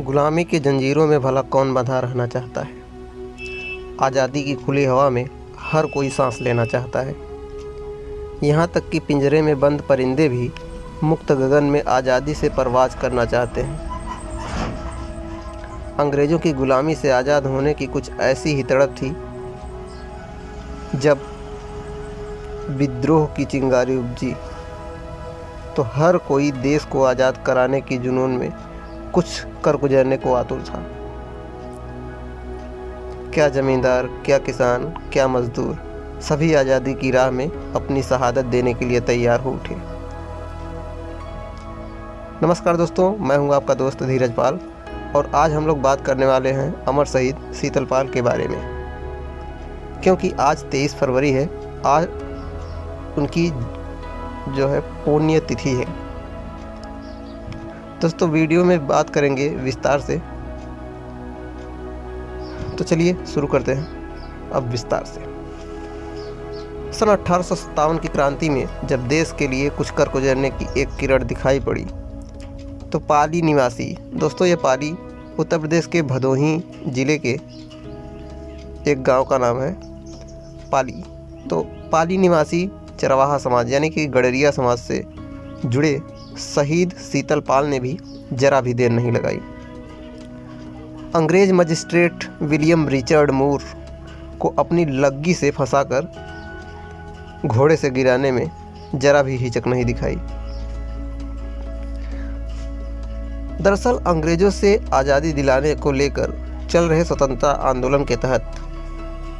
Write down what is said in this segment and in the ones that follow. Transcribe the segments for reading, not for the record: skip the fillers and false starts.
गुलामी की जंजीरों में भला कौन बंधा रहना चाहता है। आज़ादी की खुली हवा में हर कोई सांस लेना चाहता है। यहाँ तक कि पिंजरे में बंद परिंदे भी मुक्त गगन में आज़ादी से परवाज करना चाहते हैं। अंग्रेज़ों की गुलामी से आज़ाद होने की कुछ ऐसी ही तड़प थी। जब विद्रोह की चिंगारी उपजी तो हर कोई देश को आज़ाद कराने की जुनून में कुछ कर गुजरने को आतुर था। क्या ज़मींदार, क्या किसान, क्या मज़दूर, सभी आज़ादी की राह में अपनी शहादत देने के लिए तैयार हो उठे। नमस्कार दोस्तों, मैं हूं आपका दोस्त धीरज पाल और आज हम लोग बात करने वाले हैं अमर शहीद शीतल पाल के बारे में। क्योंकि आज 23 फरवरी है, आज उनकी जो है पुण्य तिथि है। दोस्तों वीडियो में बात करेंगे विस्तार से, तो चलिए शुरू करते हैं अब विस्तार से। सन 1857 की क्रांति में जब देश के लिए कुछ कर गुजरने की एक किरण दिखाई पड़ी तो पाली निवासी, दोस्तों ये पाली उत्तर प्रदेश के भदोही जिले के एक गांव का नाम है पाली। तो पाली निवासी चरवाहा समाज यानी कि गडरिया समाज से जुड़े शहीद शीतल पाल ने भी जरा भी देर नहीं लगाई। अंग्रेज मजिस्ट्रेट विलियम रिचर्ड मूर को अपनी लग्गी से फंसाकर घोड़े से गिराने में जरा भी हिचक नहीं दिखाई। दरअसल अंग्रेजों से आज़ादी दिलाने को लेकर चल रहे स्वतंत्रता आंदोलन के तहत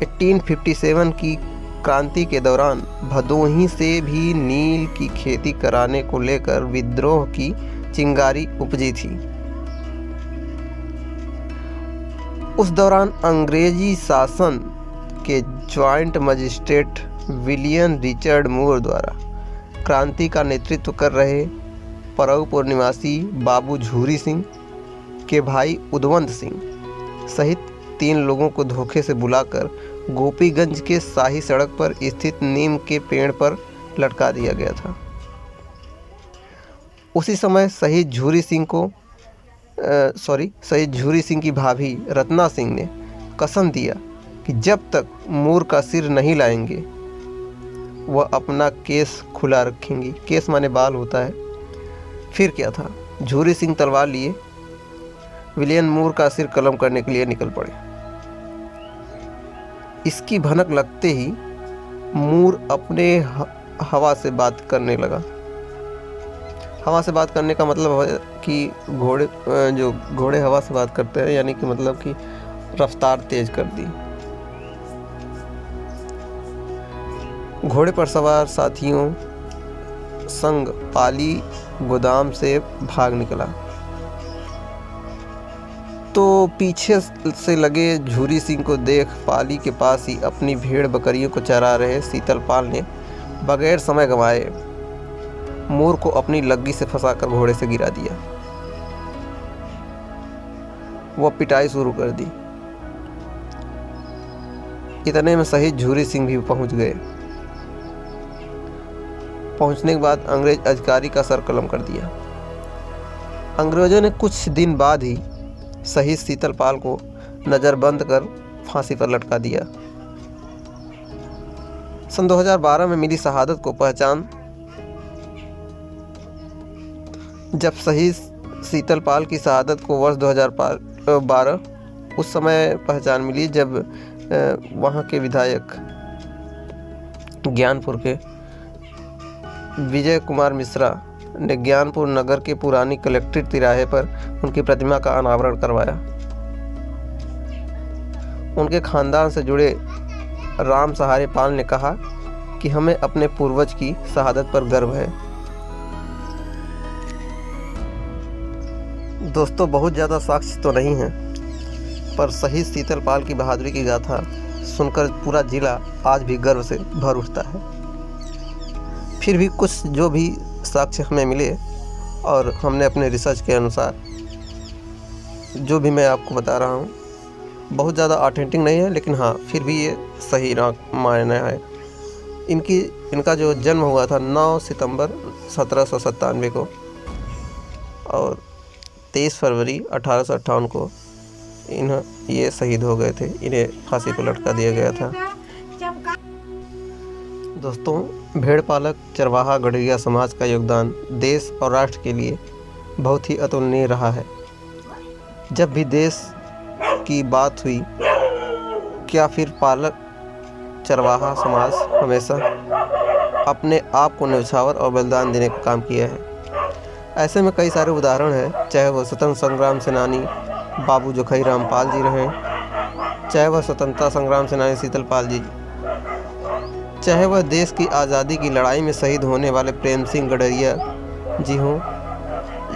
1857 की क्रांति के दौरान भदोही से भी नील की खेती कराने को लेकर विद्रोह की चिंगारी उपजी थी। उस दौरान अंग्रेजी शासन के ज्वाइंट मजिस्ट्रेट विलियम रिचर्ड मूर द्वारा क्रांति का नेतृत्व कर रहे परऊपुर निवासी बाबू झूरी सिंह के भाई उदवंत सिंह सहित 3 लोगों को धोखे से बुलाकर गोपीगंज के शाही सड़क पर स्थित नीम के पेड़ पर लटका दिया गया था। उसी समय शहीद झूरी सिंह की भाभी रत्ना सिंह ने कसम दिया कि जब तक मूर का सिर नहीं लाएंगे वह अपना केस खुला रखेंगी। केस माने बाल होता है। फिर क्या था, झूरी सिंह तलवार लिए विलियम मूर का सिर कलम करने के लिए निकल पड़े। इसकी भनक लगते ही मूर अपने हवा से बात करने लगा। हवा से बात करने का मतलब है कि घोड़े हवा से बात करते हैं, यानी कि मतलब कि रफ्तार तेज कर दी। घोड़े पर सवार साथियों संग पाली गोदाम से भाग निकला तो पीछे से लगे झूरी सिंह को देख पाली के पास ही अपनी भेड़ बकरियों को चरा रहे शीतल पाल ने बगैर समय गंवाए मूर को अपनी लग्गी से फंसाकर घोड़े से गिरा दिया। वह पिटाई शुरू कर दी। इतने में शहीद झूरी सिंह भी पहुंच गए। पहुंचने के बाद अंग्रेज अधिकारी का सर कलम कर दिया। अंग्रेजों ने कुछ दिन बाद ही शहीद शीतल पाल को नज़रबंद कर फांसी पर लटका दिया। सन 2012 में मिली शहादत को पहचान जब शहीद शीतल पाल की शहादत को वर्ष 2012 उस समय पहचान मिली जब वहाँ के विधायक ज्ञानपुर के विजय कुमार मिश्रा ने ज्ञानपुर नगर के पुरानी कलेक्ट्रेट तिराहे पर उनकी प्रतिमा का अनावरण करवाया। उनके खानदान से जुड़े राम सहारे पाल ने कहा कि हमें अपने पूर्वज की शहादत पर गर्व है। दोस्तों बहुत ज़्यादा साक्ष्य तो नहीं है, पर शहीद शीतल पाल की बहादुरी की गाथा सुनकर पूरा जिला आज भी गर्व से भर उठता है। फिर भी कुछ जो भी साक्ष्य हमें मिले और हमने अपने रिसर्च के अनुसार जो भी मैं आपको बता रहा हूँ, बहुत ज़्यादा ऑथेंटिक नहीं है, लेकिन हाँ फिर भी ये सही मायना है। इनका जो जन्म हुआ था 9 सितंबर 1797 को और 23 फरवरी 1858 को ये शहीद हो गए थे। इन्हें फांसी पर लटका दिया गया था। दोस्तों, भेड़ पालक चरवाहा गड़रिया समाज का योगदान देश और राष्ट्र के लिए बहुत ही अतुलनीय रहा है। जब भी देश की बात हुई, क्या फिर पालक चरवाहा समाज हमेशा अपने आप को न्यौछावर और बलिदान देने का काम किया है। ऐसे में कई सारे उदाहरण हैं, चाहे वह स्वतंत्र संग्राम सेनानी बाबू जोखई रामपाल जी रहें, चाहे वह स्वतंत्रता संग्राम सेनानी शीतलपाल जी, चाहे वह देश की आज़ादी की लड़ाई में शहीद होने वाले प्रेम सिंह गड़रिया जी हों,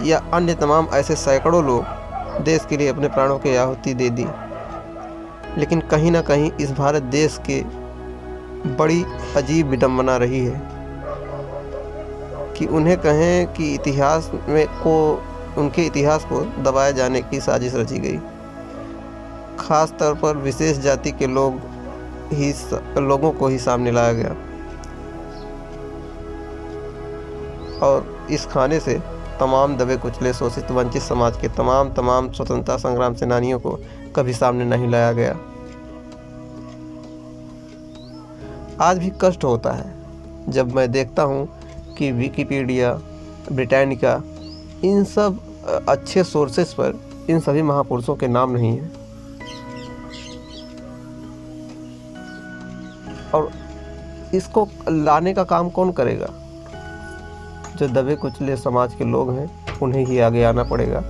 या अन्य तमाम ऐसे सैकड़ों लोग देश के लिए अपने प्राणों की आहुति दे दी। लेकिन कहीं ना कहीं इस भारत देश के बड़ी अजीब विडंबना रही है कि उन्हें कहें कि उनके इतिहास को दबाए जाने की साजिश रची गई। खास तौर पर विशेष जाति के लोगों को ही सामने लाया गया और इस खाने से तमाम दबे कुचले शोषित वंचित समाज के तमाम स्वतंत्रता संग्राम सेनानियों को कभी सामने नहीं लाया गया। आज भी कष्ट होता है जब मैं देखता हूँ कि विकिपीडिया, ब्रिटानिका, इन सब अच्छे सोर्सेस पर इन सभी महापुरुषों के नाम नहीं हैं। और इसको लाने का काम कौन करेगा? जो दबे कुचले समाज के लोग हैं उन्हें ही आगे आना पड़ेगा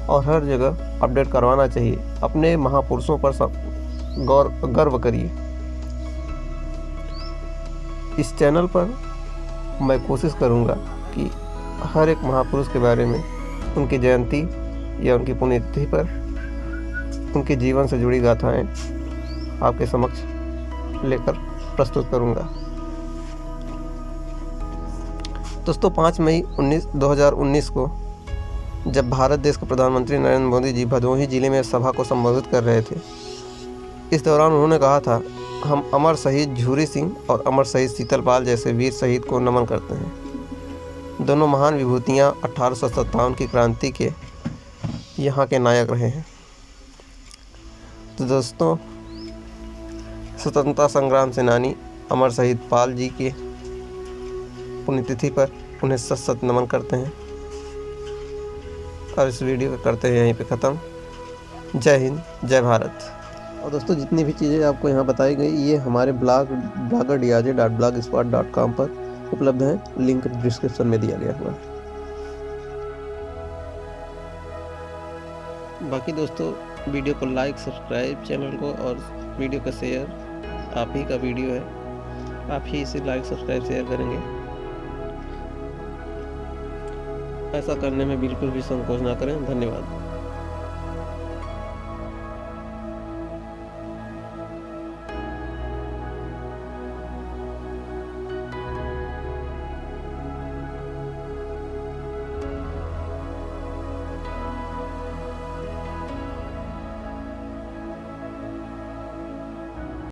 और हर जगह अपडेट करवाना चाहिए। अपने महापुरुषों पर सब गर्व करिए। इस चैनल पर मैं कोशिश करूंगा कि हर एक महापुरुष के बारे में, उनकी जयंती या उनकी पुण्यतिथि पर उनके जीवन से जुड़ी गाथाएं आपके समक्ष लेकर प्रस्तुत करूंगा। दोस्तों, 5 मई 2019 को जब भारत देश के प्रधानमंत्री नरेंद्र मोदी जी भदोही जिले में सभा को संबोधित कर रहे थे, इस दौरान उन्होंने कहा था, हम अमर शहीद झूरी सिंह और अमर शहीद शीतलपाल जैसे वीर शहीद को नमन करते हैं। दोनों महान विभूतियां 1857 की क्रांति के यहाँ के नायक रहे हैं। तो दोस्तों, स्वतंत्रता संग्राम सेनानी अमर शहीद पाल जी के पुण्यतिथि पर उन्हें सत नमन करते हैं और इस वीडियो को करते हैं यहीं पे ख़त्म। जय हिंद, जय भारत। और दोस्तों, जितनी भी चीज़ें आपको यहाँ बताई गई ये हमारे blogger.blogspot.com पर उपलब्ध हैं। लिंक डिस्क्रिप्शन में दिया गया हुआ है। बाकी दोस्तों, वीडियो को लाइक, सब्सक्राइब चैनल को, और वीडियो का शेयर आप ही का वीडियो है, आप ही इसे लाइक, सब्सक्राइब, शेयर करेंगे। ऐसा करने में बिल्कुल भी संकोच ना करें। धन्यवाद।